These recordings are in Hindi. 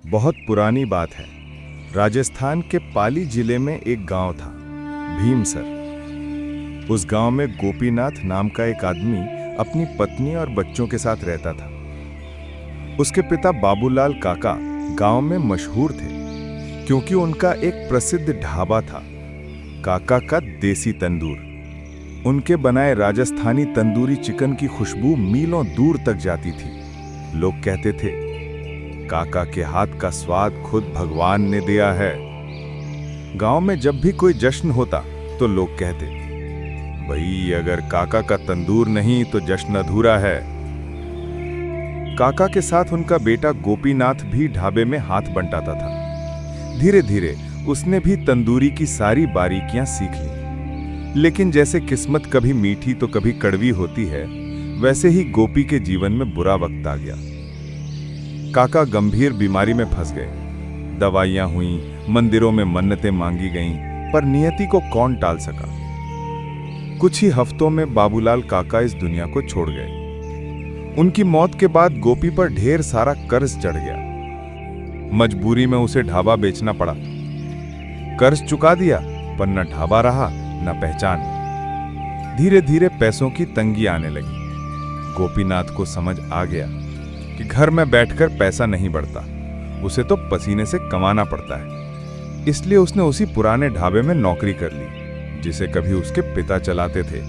बहुत पुरानी बात है। राजस्थान के पाली जिले में एक गांव था, भीमसर। उस गांव में गोपीनाथ नाम का एक आदमी अपनी पत्नी और बच्चों के साथ रहता था। उसके पिता बाबूलाल काका गांव में मशहूर थे क्योंकि उनका एक प्रसिद्ध ढाबा था, काका का देसी तंदूर। उनके बनाए राजस्थानी तंदूरी चिकन की खुशबू मीलों दूर तक जाती थी। लोग कहते थे, काका के हाथ का स्वाद खुद भगवान ने दिया है। गांव में जब भी कोई जश्न होता तो लोग कहते, भाई अगर काका का तंदूर नहीं तो जश्न अधूरा है। काका के साथ उनका बेटा गोपीनाथ भी ढाबे में हाथ बंटाता था। धीरे धीरे उसने भी तंदूरी की सारी बारीकियां सीख ली। लेकिन जैसे किस्मत कभी मीठी तो कभी कड़वी होती है, वैसे ही गोपी के जीवन में बुरा वक्त आ गया। काका गंभीर बीमारी में फंस गए। दवाइयां हुई, मंदिरों में मन्नतें मांगी गईं, पर नियति को कौन टाल सका। कुछ ही हफ्तों में बाबूलाल काका इस दुनिया को छोड़ गए। उनकी मौत के बाद गोपी पर ढेर सारा कर्ज चढ़ गया। मजबूरी में उसे ढाबा बेचना पड़ा। कर्ज चुका दिया, पर न ढाबा रहा न पहचान। धीरे धीरे पैसों की तंगी आने लगी। गोपीनाथ को समझ आ गया कि घर में बैठकर पैसा नहीं बढ़ता, उसे तो पसीने से कमाना पड़ता है। इसलिए उसने उसी पुराने ढाबे में नौकरी कर ली जिसे कभी उसके पिता चलाते थे।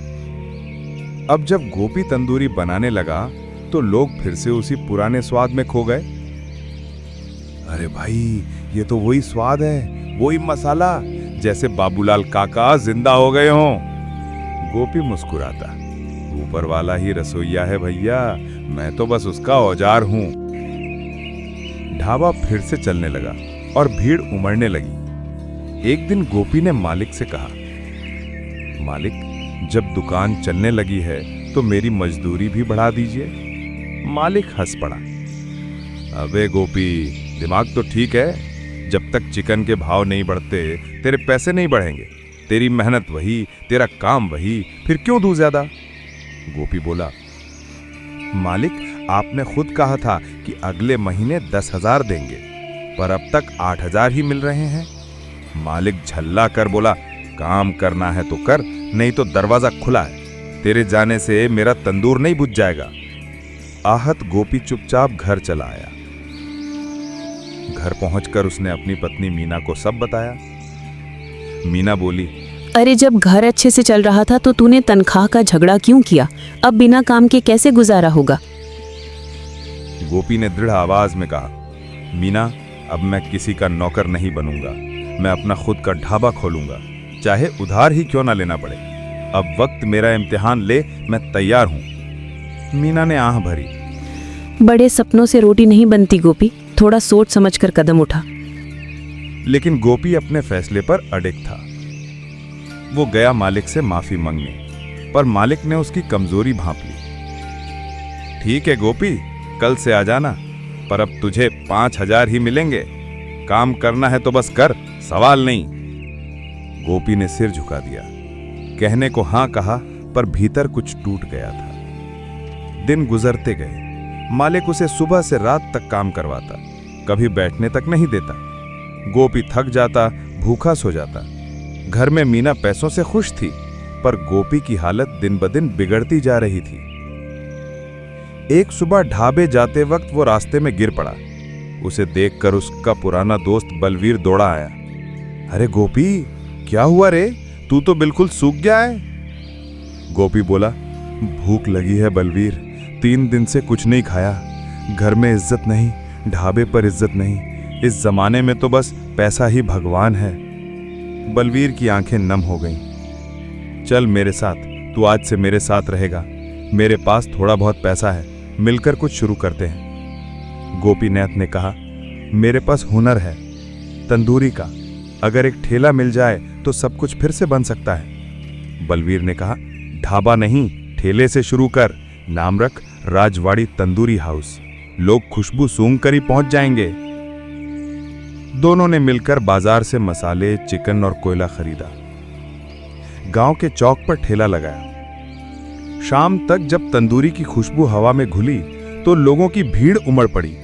अब जब गोपी तंदूरी बनाने लगा तो लोग फिर से उसी पुराने स्वाद में खो गए। अरे भाई, ये तो वही स्वाद है, वही मसाला, जैसे बाबूलाल काका जिंदा हो गए हों। गोपी मुस्कुराता, ऊपर वाला ही रसोइया है भैया, मैं तो बस उसका औजार हूं। ढाबा फिर से चलने लगा और भीड़ उमड़ने लगी। एक दिन गोपी ने मालिक से कहा, मालिक, जब दुकान चलने लगी है तो मेरी मजदूरी भी बढ़ा दीजिए। मालिक हंस पड़ा, अबे गोपी, दिमाग तो ठीक है, जब तक चिकन के भाव नहीं बढ़ते तेरे पैसे नहीं बढ़ेंगे। तेरी मेहनत वही, तेरा काम वही, फिर क्यों दूं ज्यादा। गोपी बोला, मालिक, आपने खुद कहा था कि अगले महीने 10,000 देंगे, पर अब तक 8,000 ही मिल रहे हैं। मालिक झल्ला कर बोला, काम करना है तो कर, नहीं तो दरवाजा खुला है, तेरे जाने से मेरा तंदूर नहीं बुझ जाएगा। आहत गोपी चुपचाप घर चला आया। घर पहुंचकर उसने अपनी पत्नी मीना को सब बताया। मीना बोली, अरे जब घर अच्छे से चल रहा था तो तूने तनख्वाह का झगड़ा क्यों किया? अब बिना काम के कैसे गुजारा होगा? गोपी ने दृढ़ आवाज में कहा, मीना, अब मैं किसी का नौकर नहीं बनूंगा। मैं अपना खुद का ढाबा खोलूंगा, चाहे उधार ही क्यों ना लेना पड़े। अब वक्त मेरा इम्तिहान ले, मैं तैयार हूं। मीना ने आह भरी। बड़े सपनों से रोटी नहीं बनती गोपी, थोड़ा सोच समझकर कदम उठा। लेकिन गोपी अपने फैसले पर अडिग था। वो गया मालिक से माफी मांगने, पर मालिक ने उसकी कमजोरी भांप ली। ठीक है गोपी, कल से आ जाना, पर अब तुझे 5,000 ही मिलेंगे। काम करना है तो बस कर, सवाल नहीं। गोपी ने सिर झुका दिया। कहने को हां कहा, पर भीतर कुछ टूट गया था। दिन गुजरते गए। मालिक उसे सुबह से रात तक काम करवाता, कभी बैठने तक नहीं देता। गोपी थक जाता, भूखा सो जाता। घर में मीना पैसों से खुश थी, पर गोपी की हालत दिन ब दिन बिगड़ती जा रही थी। एक सुबह ढाबे जाते वक्त वो रास्ते में गिर पड़ा। उसे देखकर उसका पुराना दोस्त बलवीर दौड़ा आया। अरे गोपी, क्या हुआ रे? तू तो बिल्कुल सूख गया है। गोपी बोला, भूख लगी है बलवीर, 3 दिन से कुछ नहीं खाया। घर में इज्जत नहीं, ढाबे पर इज्जत नहीं। इस जमाने में तो बस पैसा ही भगवान है। बलवीर की आंखें नम हो गईं। चल मेरे साथ, तू आज से मेरे साथ रहेगा। मेरे पास थोड़ा बहुत पैसा है, मिलकर कुछ शुरू करते हैं। गोपीनाथ ने कहा, मेरे पास हुनर है तंदूरी का, अगर एक ठेला मिल जाए तो सब कुछ फिर से बन सकता है। बलवीर ने कहा, ढाबा नहीं, ठेले से शुरू कर। नाम रख राजवाड़ी तंदूरी हाउस। लोग खुशबू सूंघ कर ही पहुंच जाएंगे। दोनों ने मिलकर बाजार से मसाले, चिकन और कोयला खरीदा। गांव के चौक पर ठेला लगाया। शाम तक जब तंदूरी की खुशबू हवा में घुली तो लोगों की भीड़ उमड़ पड़ी।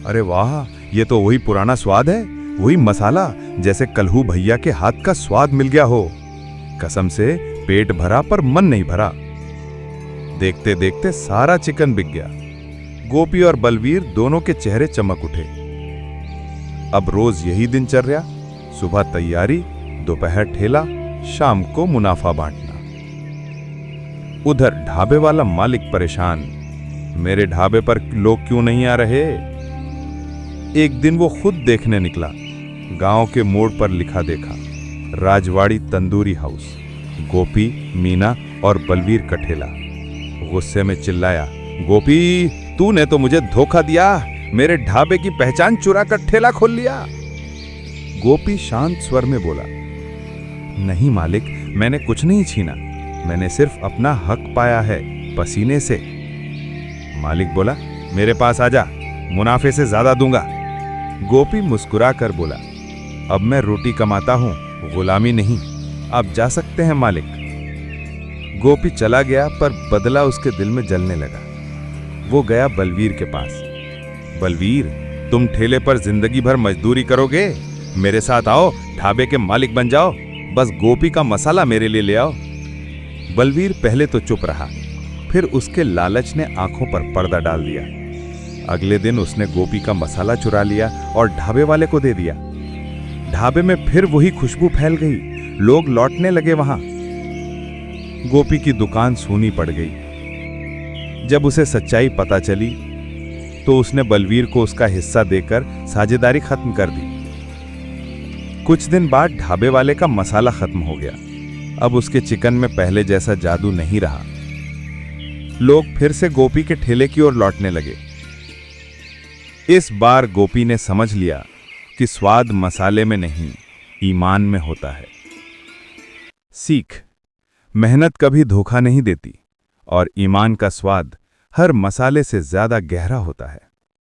अरे वाह, ये तो वही पुराना स्वाद है, वही मसाला, जैसे कल्हू भैया के हाथ का स्वाद मिल गया हो। कसम से पेट भरा पर मन नहीं भरा। देखते देखते सारा चिकन बिक गया। गोपी और बलवीर दोनों के चेहरे चमक उठे। अब रोज यही दिनचर्या, सुबह तैयारी, दोपहर ठेला, शाम को मुनाफा बांटना। उधर ढाबे वाला मालिक परेशान, मेरे ढाबे पर लोग क्यों नहीं आ रहे। एक दिन वो खुद देखने निकला। गांव के मोड़ पर लिखा देखा, राजवाड़ी तंदूरी हाउस, गोपी, मीना और बलवीर का ठेला। गुस्से में चिल्लाया, गोपी, तूने तो मुझे धोखा दिया, मेरे ढाबे की पहचान चुरा कर ठेला खोल लिया। गोपी शांत स्वर में बोला, नहीं मालिक, मैंने कुछ नहीं छीना, मैंने सिर्फ अपना हक पाया है, पसीने से। मालिक बोला, मेरे पास आजा, मुनाफे से ज्यादा दूंगा। गोपी मुस्कुरा कर बोला, अब मैं रोटी कमाता हूं, गुलामी नहीं, आप जा सकते हैं मालिक। गोपी चला गया, पर बदला उसके दिल में जलने लगा। वो गया बलवीर के पास। बलवीर, तुम ठेले पर जिंदगी भर मजदूरी करोगे, मेरे साथ आओ, ढाबे के मालिक बन जाओ, बस गोपी का मसाला मेरे लिए ले आओ। बलवीर पहले तो चुप रहा, फिर उसके लालच ने आंखों पर पर्दा डाल दिया। अगले दिन उसने गोपी का मसाला चुरा लिया और ढाबे वाले को दे दिया। ढाबे में फिर वही खुशबू फैल गई, लोग लौटने लगे वहां। गोपी की दुकान सूनी पड़ गई। जब उसे सच्चाई पता चली तो उसने बलवीर को उसका हिस्सा देकर साझेदारी खत्म कर दी। कुछ दिन बाद ढाबे वाले का मसाला खत्म हो गया। अब उसके चिकन में पहले जैसा जादू नहीं रहा। लोग फिर से गोपी के ठेले की ओर लौटने लगे। इस बार गोपी ने समझ लिया कि स्वाद मसाले में नहीं, ईमान में होता है। सीख, मेहनत कभी धोखा नहीं देती और ईमान का स्वाद हर मसाले से ज्यादा गहरा होता है।